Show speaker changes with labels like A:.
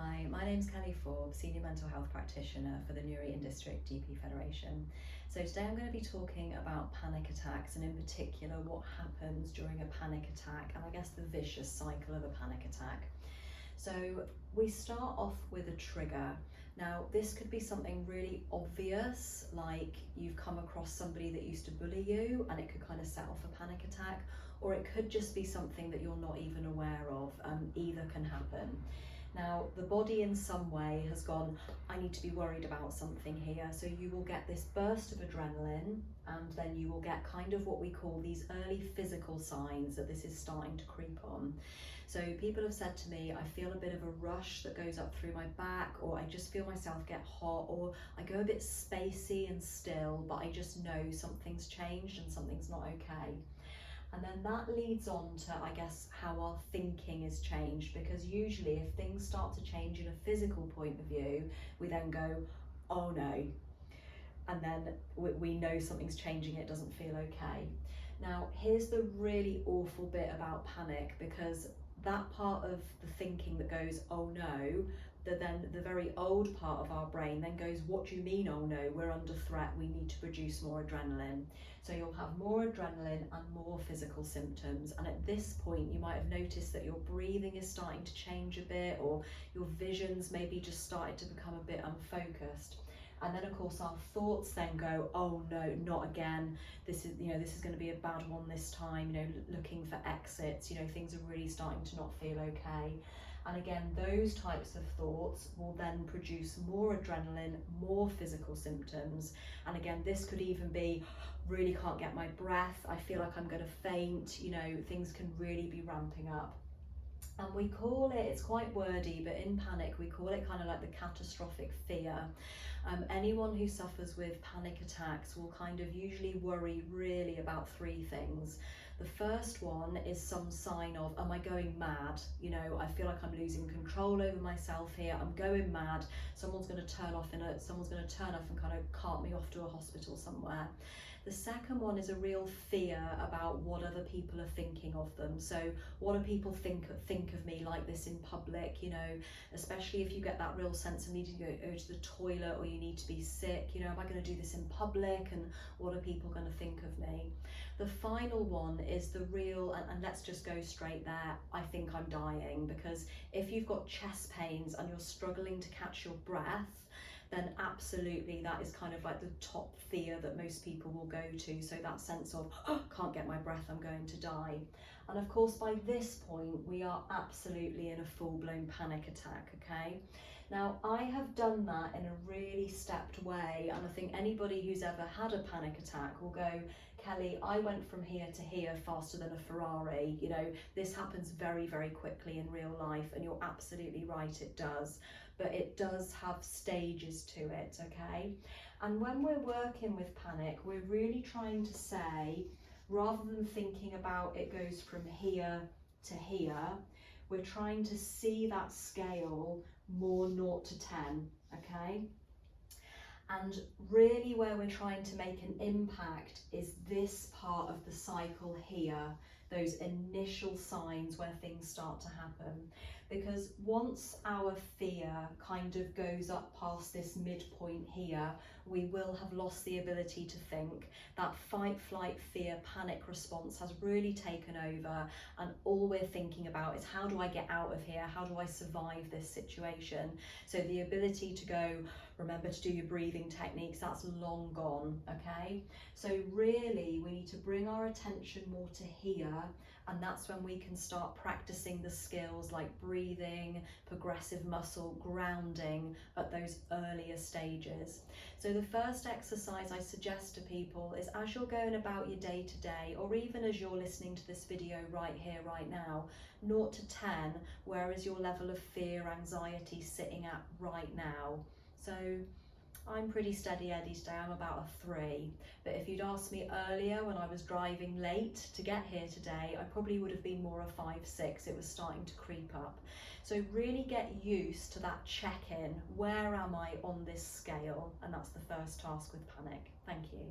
A: Hi, my name's Kelly Forbes, Senior Mental Health Practitioner for the Newry and District GP Federation. So today I'm going to be talking about panic attacks and in particular what happens during a panic attack and I guess the vicious cycle of a panic attack. So we start off with a trigger. Now this could be something really obvious, like you've come across somebody that used to bully you and it could kind of set off a panic attack, or it could just be something that you're not even aware of. Either can happen. Now, the body in some way has gone, I need to be worried about something here. So you will get this burst of adrenaline, and then you will get kind of what we call these early physical signs that this is starting to creep on. So people have said to me, I feel a bit of a rush that goes up through my back, or I just feel myself get hot, or I go a bit spacey and still, but I just know something's changed and something's not okay. And then that leads on to, I guess, how our thinking is changed, because usually if things start to change in a physical point of view, we then go, oh no. And then we know something's changing, it doesn't feel okay. Now, here's the really awful bit about panic, because that part of the thinking that goes, oh no, then the very old part of our brain then goes, what do you mean, oh no, we're under threat, we need to produce more adrenaline. So you'll have more adrenaline and more physical symptoms, and at this point you might have noticed that your breathing is starting to change a bit, or your vision's maybe just started to become a bit unfocused. And then of course our thoughts then go, oh no, not again, this is going to be a bad one this time, looking for exits, things are really starting to not feel okay. And again, those types of thoughts will then produce more adrenaline, more physical symptoms. And again, this could even be, really can't get my breath, I feel like I'm going to faint, things can really be ramping up. And we call it, it's quite wordy, but in panic, we call it kind of like the catastrophic fear. Anyone who suffers with panic attacks will kind of usually worry really about three things. The first one is some sign of, am I going mad? I feel like I'm losing control over myself here. I'm going mad. Someone's going to turn off and kind of cart me off to a hospital somewhere. The second one is a real fear about what other people are thinking of them. So what do people think of me like this in public, especially if you get that real sense of needing to go to the toilet, or you need to be sick, am I going to do this in public, and what are people going to think of me? The final one is the real, and let's just go straight there, I think I'm dying, because if you've got chest pains and you're struggling to catch your breath, then absolutely that is kind of like the top fear that most people will go to. So that sense of, oh, can't get my breath, I'm going to die. And of course, by this point, we are absolutely in a full-blown panic attack, okay? Now, I have done that in a really stepped way, and I think anybody who's ever had a panic attack will go, Kelly, I went from here to here faster than a Ferrari. This happens very, very quickly in real life, and you're absolutely right, it does. But it does have stages to it, okay? And when we're working with panic, we're really trying to say, rather than thinking about it goes from here to here, we're trying to see that scale more 0 to 10, okay? And really where we're trying to make an impact is this part of the cycle here, those initial signs where things start to happen. Because once our fear kind of goes up past this midpoint here, we will have lost the ability to think. That fight, flight, fear, panic response has really taken over, and all we're thinking about is, how do I get out of here? How do I survive this situation? So the ability to go, remember to do your breathing techniques, that's long gone, okay? So really we need to bring our attention more to here, and that's when we can start practicing the skills like breathing, progressive muscle, grounding at those earlier stages. So the first exercise I suggest to people is, as you're going about your day to day, or even as you're listening to this video right here, right now, 0 to 10, where is your level of fear, anxiety sitting at right now? So I'm pretty steady Eddie today, I'm about a 3. But if you'd asked me earlier when I was driving late to get here today, I probably would have been more a 5, 6. It was starting to creep up. So really get used to that check-in. Where am I on this scale? And that's the first task with panic. Thank you.